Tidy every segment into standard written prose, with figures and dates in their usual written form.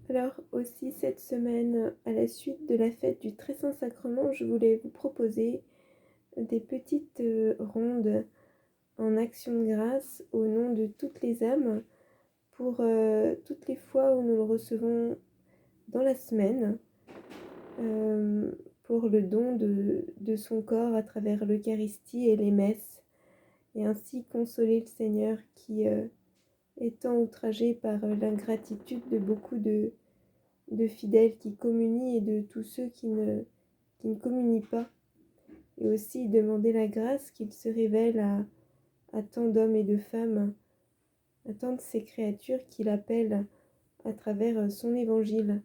Alors aussi cette semaine, à la suite de la fête du Très Saint Sacrement, je voulais vous proposer des petites rondes en action de grâce au nom de toutes les âmes pour toutes les fois où nous le recevons dans la semaine, euh, pour le don de son corps à travers l'Eucharistie et les messes, et ainsi consoler le Seigneur qui est tant outragé par l'ingratitude de beaucoup de fidèles qui communient et de tous ceux qui ne communient pas. Et aussi demander la grâce qu'il se révèle à tant d'hommes et de femmes, à tant de ces créatures qu'il appelle à travers son évangile,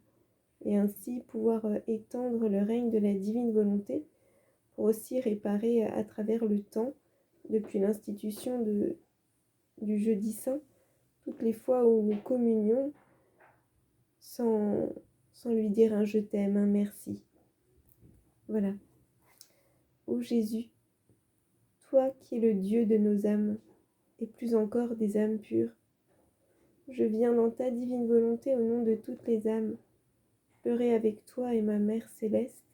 et ainsi pouvoir étendre le règne de la divine volonté pour aussi réparer à travers le temps, depuis l'institution du jeudi saint, toutes les fois où nous communions sans, sans lui dire un je t'aime, un merci. Voilà. Ô Jésus, toi qui es le Dieu de nos âmes, et plus encore des âmes pures, je viens dans ta divine volonté au nom de toutes les âmes, pleurer avec toi et ma Mère céleste,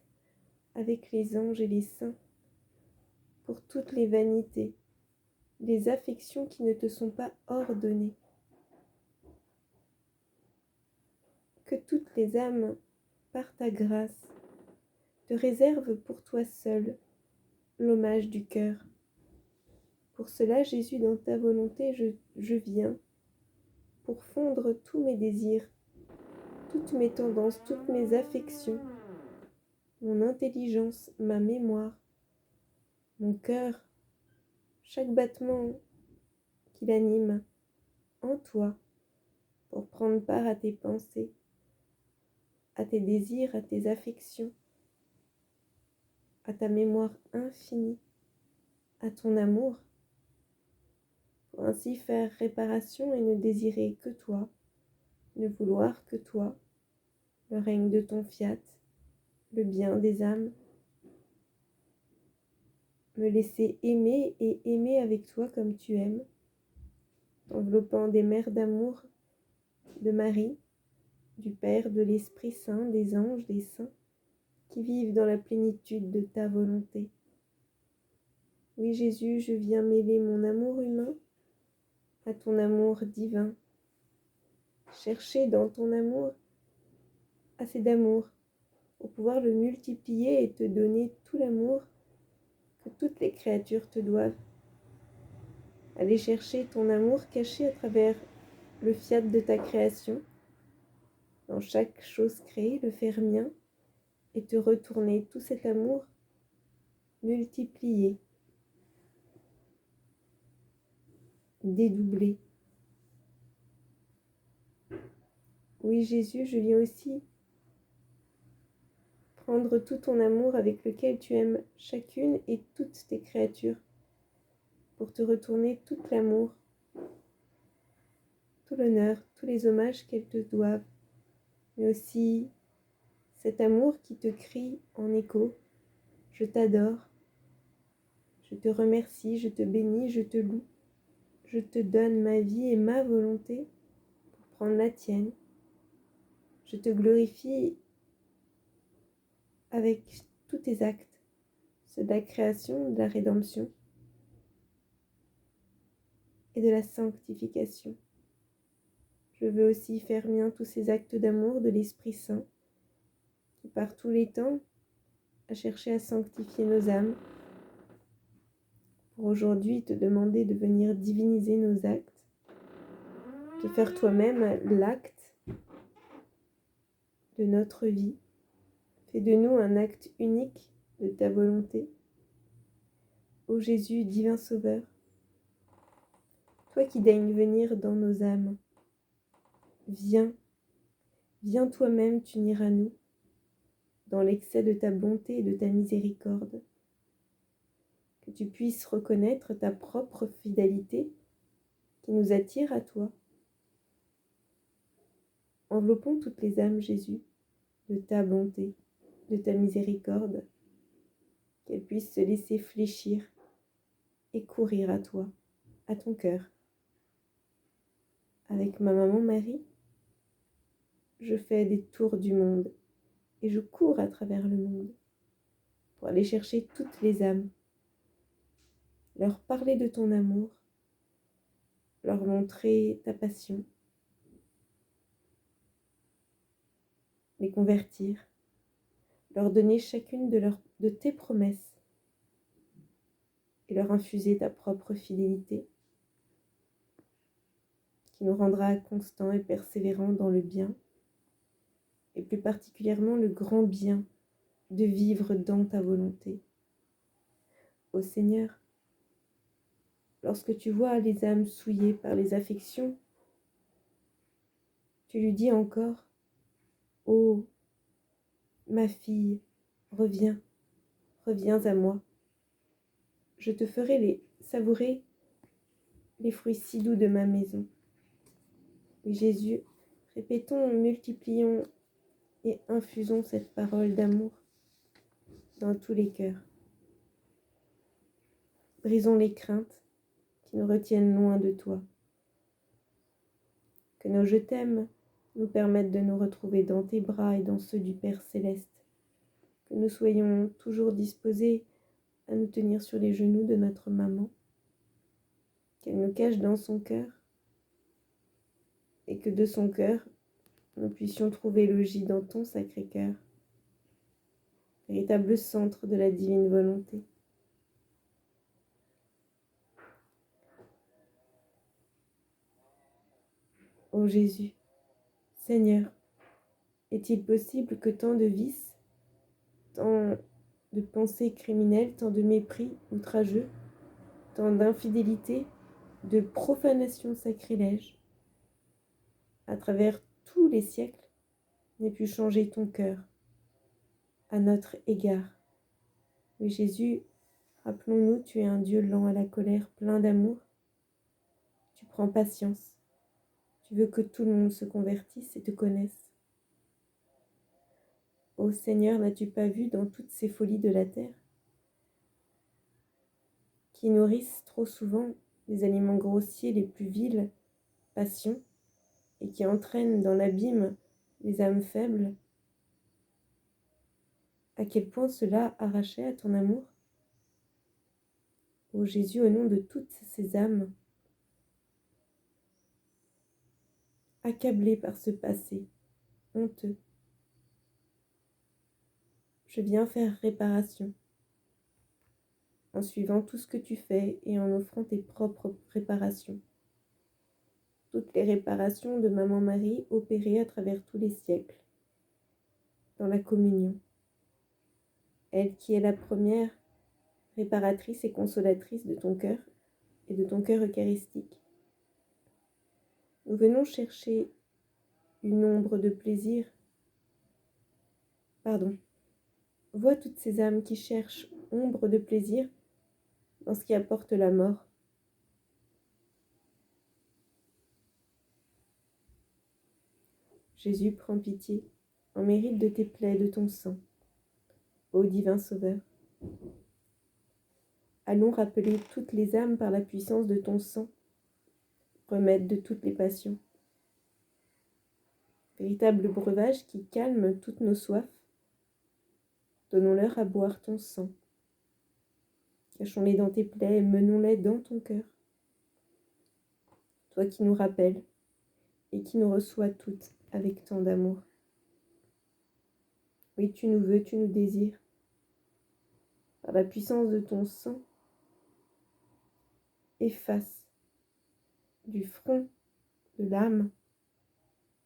avec les anges et les saints, pour toutes les vanités, les affections qui ne te sont pas ordonnées. Que toutes les âmes, par ta grâce, te réservent pour toi seul l'hommage du cœur. Pour cela, Jésus, dans ta volonté, je viens, pour fondre tous mes désirs, toutes mes tendances, toutes mes affections, mon intelligence, ma mémoire, mon cœur, chaque battement qui l'anime, en toi, pour prendre part à tes pensées, à tes désirs, à tes affections, à ta mémoire infinie, à ton amour, pour ainsi faire réparation et ne désirer que toi, ne vouloir que toi, le règne de ton fiat, le bien des âmes, me laisser aimer et aimer avec toi comme tu aimes, t'enveloppant des mers d'amour de Marie, du Père, de l'Esprit Saint, des anges, des saints, qui vivent dans la plénitude de ta volonté. Oui, Jésus, je viens mêler mon amour humain à ton amour divin, chercher dans ton amour assez d'amour pour pouvoir le multiplier et te donner tout l'amour que toutes les créatures te doivent. Aller chercher ton amour caché à travers le fiat de ta création, dans chaque chose créée, le faire mien, et te retourner tout cet amour multiplié, dédoublé. Oui, Jésus, je viens aussi prendre tout ton amour avec lequel tu aimes chacune et toutes tes créatures, pour te retourner tout l'amour, tout l'honneur, tous les hommages qu'elles te doivent, mais aussi cet amour qui te crie en écho, je t'adore, je te remercie, je te bénis, je te loue, je te donne ma vie et ma volonté pour prendre la tienne, je te glorifie avec tous tes actes, ceux de la création, de la rédemption et de la sanctification. Je veux aussi faire mien tous ces actes d'amour de l'Esprit Saint qui, par tous les temps, a cherché à sanctifier nos âmes, pour aujourd'hui te demander de venir diviniser nos actes, de faire toi-même l'acte de notre vie. Fais de nous un acte unique de ta volonté. Ô Jésus, divin Sauveur, toi qui daignes venir dans nos âmes, viens, viens toi-même t'unir à nous, dans l'excès de ta bonté et de ta miséricorde, que tu puisses reconnaître ta propre fidélité qui nous attire à toi. Enveloppons toutes les âmes, Jésus, de ta bonté, de ta miséricorde, qu'elles puissent se laisser fléchir et courir à toi, à ton cœur. Avec ma maman Marie, je fais des tours du monde et je cours à travers le monde pour aller chercher toutes les âmes, leur parler de ton amour, leur montrer ta passion, les convertir, leur donner chacune de tes promesses et leur infuser ta propre fidélité qui nous rendra constants et persévérants dans le bien, et plus particulièrement le grand bien de vivre dans ta volonté. Ô Seigneur, lorsque tu vois les âmes souillées par les affections, tu lui dis encore, ô ma fille, reviens, reviens à moi. Je te ferai savourer les fruits si doux de ma maison. Oui, Jésus, répétons, multiplions et infusons cette parole d'amour dans tous les cœurs. Brisons les craintes qui nous retiennent loin de toi. Que nos je t'aime nous permettent de nous retrouver dans tes bras et dans ceux du Père Céleste. Que nous soyons toujours disposés à nous tenir sur les genoux de notre maman, qu'elle nous cache dans son cœur, et que de son cœur, nous puissions trouver logis dans ton Sacré-Cœur, véritable centre de la divine volonté. Ô Jésus, Seigneur, est-il possible que tant de vices, tant de pensées criminelles, tant de mépris outrageux, tant d'infidélité, de profanation sacrilège, à travers tous les siècles, n'aient pu changer ton cœur à notre égard? Oui, Jésus, rappelons-nous, tu es un Dieu lent à la colère, plein d'amour. Tu prends patience. Tu veux que tout le monde se convertisse et te connaisse. Ô Seigneur, n'as-tu pas vu dans toutes ces folies de la terre, qui nourrissent trop souvent les aliments grossiers les plus viles passions, et qui entraînent dans l'abîme les âmes faibles, à quel point cela arrachait à ton amour? Ô Jésus, au nom de toutes ces âmes, accablées par ce passé honteux, je viens faire réparation, en suivant tout ce que tu fais et en offrant tes propres réparations. Toutes les réparations de Maman Marie opérées à travers tous les siècles, dans la communion. Elle qui est la première réparatrice et consolatrice de ton cœur et de ton cœur eucharistique. Nous venons chercher une ombre de plaisir. Vois toutes ces âmes qui cherchent ombre de plaisir dans ce qui apporte la mort. Jésus, prends pitié, en mérite de tes plaies, de ton sang. Ô divin Sauveur, allons rappeler toutes les âmes par la puissance de ton sang, remède de toutes les passions. Véritable breuvage qui calme toutes nos soifs, donnons-leur à boire ton sang. Cachons-les dans tes plaies et menons-les dans ton cœur. Toi qui nous rappelles et qui nous reçois toutes avec tant d'amour. Oui, tu nous veux, tu nous désires. Par la puissance de ton sang, efface du front de l'âme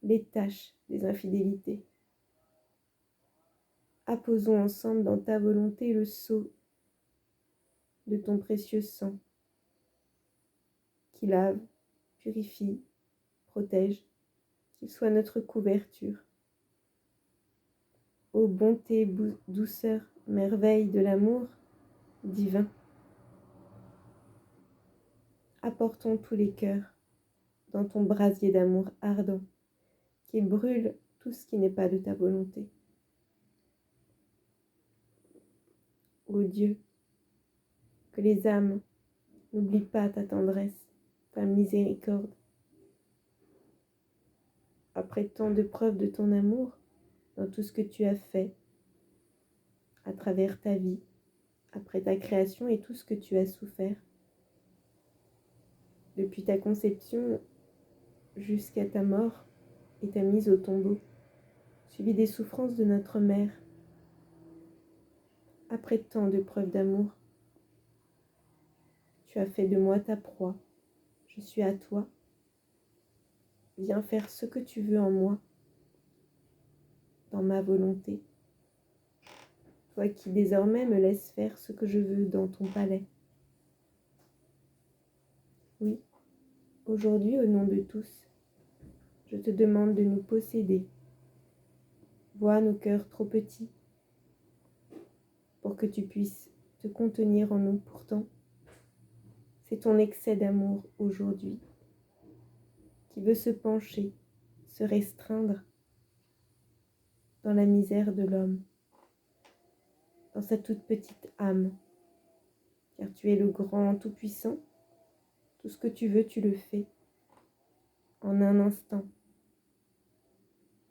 les taches des infidélités. Apposons ensemble dans ta volonté le sceau de ton précieux sang qui lave, purifie, protège, qu'il soit notre couverture. Ô bonté, douceur, merveille de l'amour divin, apportons tous les cœurs dans ton brasier d'amour ardent qui brûle tout ce qui n'est pas de ta volonté. Ô Dieu, que les âmes n'oublient pas ta tendresse, ta miséricorde. après tant de preuves de ton amour, dans tout ce que tu as fait, à travers ta vie, après ta création et tout ce que tu as souffert, depuis ta conception jusqu'à ta mort et ta mise au tombeau, suivi des souffrances de notre mère, après tant de preuves d'amour. Tu as fait de moi ta proie, je suis à toi. Viens faire ce que tu veux en moi, dans ma volonté. Toi qui désormais me laisses faire ce que je veux dans ton palais. Oui, aujourd'hui, au nom de tous, je te demande de nous posséder. Vois nos cœurs trop petits pour que tu puisses te contenir en nous. Pourtant, c'est ton excès d'amour aujourd'hui qui veut se pencher, se restreindre dans la misère de l'homme, dans sa toute petite âme, car tu es le grand tout-puissant. Tout ce que tu veux, tu le fais en un instant.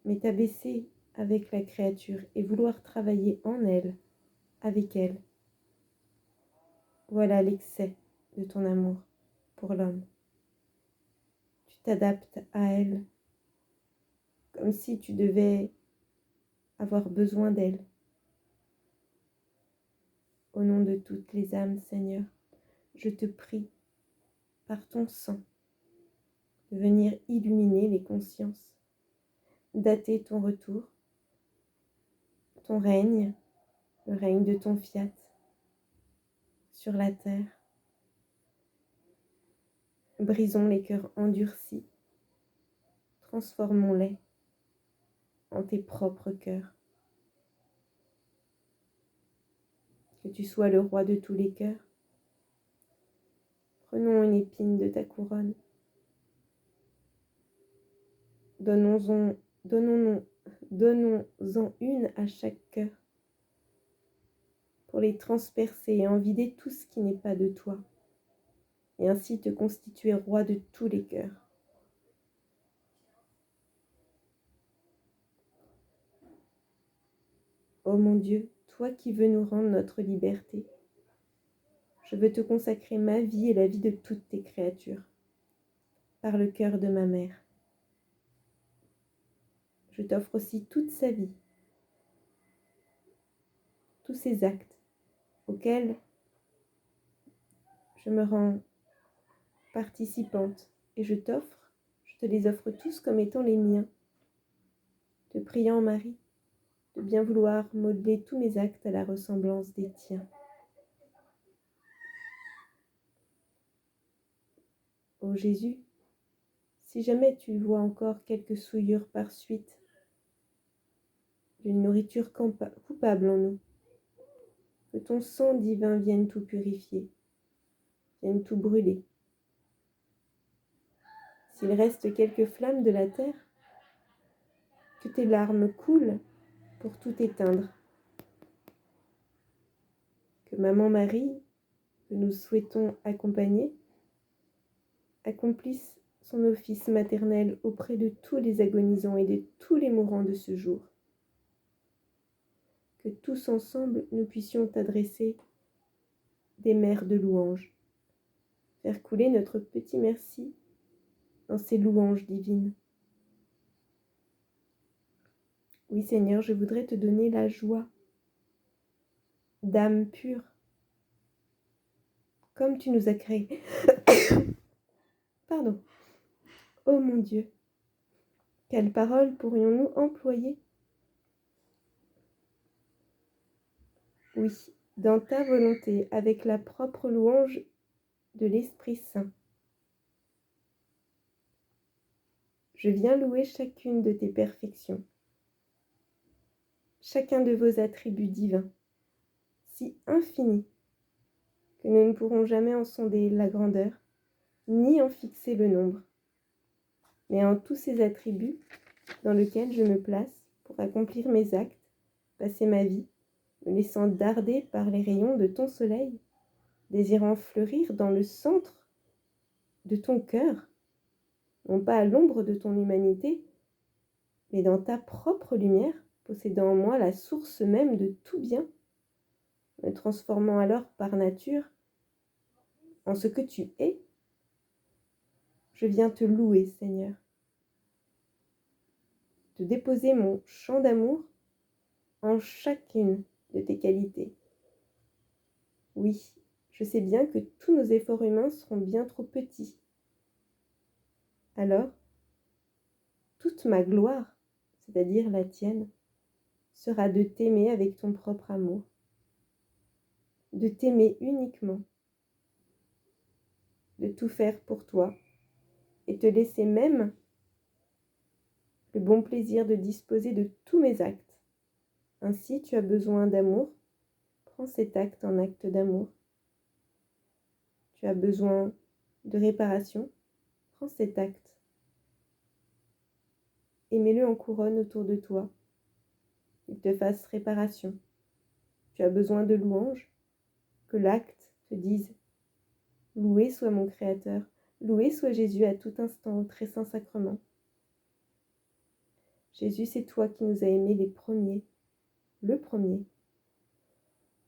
Mais t'abaisser avec la créature et vouloir travailler en elle, avec elle, voilà l'excès de ton amour pour l'homme. Tu t'adaptes à elle comme si tu devais avoir besoin d'elle. Au nom de toutes les âmes, Seigneur, je te prie, par ton sang, de venir illuminer les consciences, dater ton retour, ton règne, le règne de ton fiat sur la terre. Brisons les cœurs endurcis, transformons-les en tes propres cœurs. Que tu sois le roi de tous les cœurs. Prenons une épine de ta couronne. Donnons-en une à chaque cœur pour les transpercer et en vider tout ce qui n'est pas de toi, et ainsi te constituer roi de tous les cœurs. Ô mon Dieu, toi qui veux nous rendre notre liberté, je veux te consacrer ma vie et la vie de toutes tes créatures, par le cœur de ma mère. Je t'offre aussi toute sa vie, tous ses actes auxquels je me rends participante, et je te les offre tous comme étant les miens, te priant Marie, de bien vouloir modeler tous mes actes à la ressemblance des tiens. Ô Jésus, si jamais tu vois encore quelques souillures par suite d'une nourriture coupable en nous, que ton sang divin vienne tout purifier, vienne tout brûler. S'il reste quelques flammes de la terre, que tes larmes coulent pour tout éteindre. Que Maman Marie, que nous souhaitons accompagner, accomplisse son office maternel auprès de tous les agonisants et de tous les mourants de ce jour. Que tous ensemble, nous puissions t'adresser des mers de louanges, faire couler notre petit merci dans ces louanges divines. Oui Seigneur, je voudrais te donner la joie d'âme pure, comme tu nous as créés. Pardon. Oh mon Dieu, quelles paroles pourrions-nous employer? Oui, dans ta volonté, avec la propre louange de l'Esprit Saint. Je viens louer chacune de tes perfections, chacun de vos attributs divins, si infinis que nous ne pourrons jamais en sonder la grandeur, ni en fixer le nombre, mais en tous ces attributs dans lesquels je me place pour accomplir mes actes, passer ma vie, me laissant darder par les rayons de ton soleil, désirant fleurir dans le centre de ton cœur, non pas à l'ombre de ton humanité, mais dans ta propre lumière, possédant en moi la source même de tout bien, me transformant alors par nature en ce que tu es. Je viens te louer, Seigneur, te déposer mon chant d'amour en chacune de tes qualités. Oui, je sais bien que tous nos efforts humains seront bien trop petits. Alors, toute ma gloire, c'est-à-dire la tienne, sera de t'aimer avec ton propre amour, de t'aimer uniquement, de tout faire pour toi et te laisser même le bon plaisir de disposer de tous mes actes. Ainsi, tu as besoin d'amour, prends cet acte en acte d'amour. Tu as besoin de réparation, prends cet acte. Et mets-le en couronne autour de toi. Il te fasse réparation. Tu as besoin de louange, que l'acte te dise « Loué soit mon Créateur, loué soit Jésus à tout instant au très saint sacrement. » Jésus, c'est toi qui nous as aimés les premiers, le premier,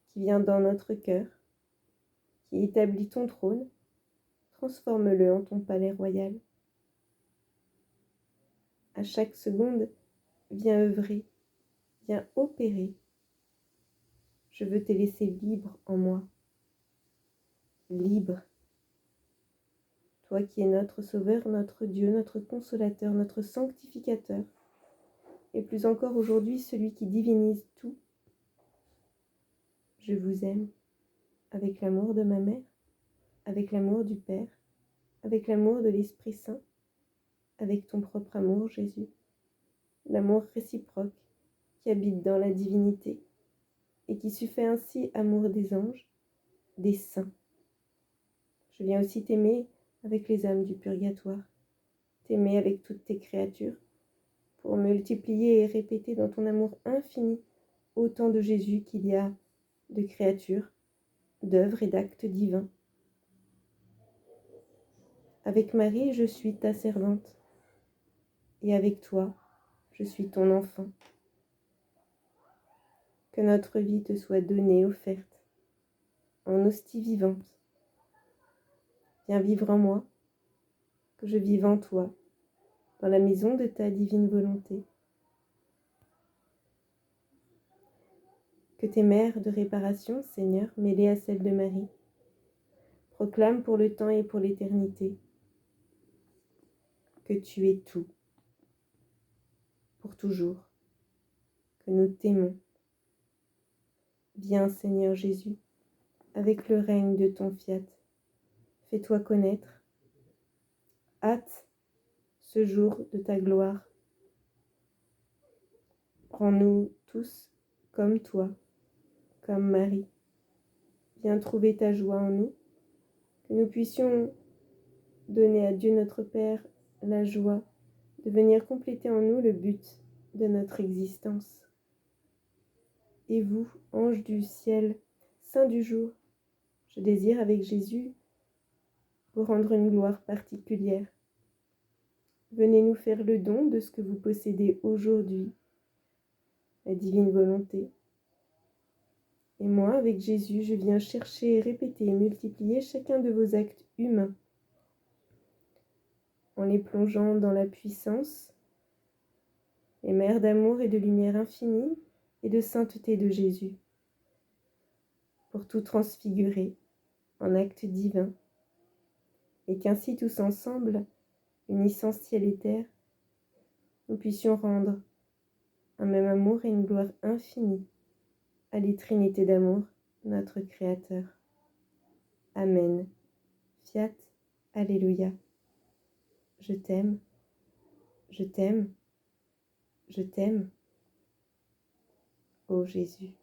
qui vient dans notre cœur, qui établit ton trône, transforme-le en ton palais royal. À chaque seconde, viens œuvrer, viens opérer. Je veux te laisser libre en moi. Libre. Toi qui es notre Sauveur, notre Dieu, notre Consolateur, notre Sanctificateur, et plus encore aujourd'hui celui qui divinise tout. Je vous aime avec l'amour de ma mère, avec l'amour du Père, avec l'amour de l'Esprit Saint, avec ton propre amour, Jésus, l'amour réciproque qui habite dans la divinité et qui suffit ainsi amour des anges, des saints. Je viens aussi t'aimer avec les âmes du purgatoire, t'aimer avec toutes tes créatures, pour multiplier et répéter dans ton amour infini autant de Jésus qu'il y a de créatures, d'œuvres et d'actes divins. Avec Marie, je suis ta servante, et avec toi, je suis ton enfant. Que notre vie te soit donnée, offerte, en hostie vivante. Viens vivre en moi, que je vive en toi, dans la maison de ta divine volonté. Que tes mères de réparation, Seigneur, mêlées à celles de Marie, proclament pour le temps et pour l'éternité que tu es tout, pour toujours, que nous t'aimons. Viens, Seigneur Jésus, avec le règne de ton fiat, fais-toi connaître. Hâte ce jour de ta gloire. Rends-nous tous comme toi, comme Marie. Viens trouver ta joie en nous, que nous puissions donner à Dieu notre Père la joie de venir compléter en nous le but de notre existence. Et vous, anges du ciel, saints du jour, je désire avec Jésus vous rendre une gloire particulière. Venez nous faire le don de ce que vous possédez aujourd'hui, la divine volonté. Et moi, avec Jésus, je viens chercher, répéter et multiplier chacun de vos actes humains, en les plongeant dans la puissance, les mers d'amour et de lumière infinie et de sainteté de Jésus, pour tout transfigurer en actes divins, et qu'ainsi tous ensemble, unissant ciel et terre, nous puissions rendre un même amour et une gloire infinie à l'éternité d'amour, notre Créateur. Amen. Fiat. Alléluia. Je t'aime, je t'aime, je t'aime, ô Jésus.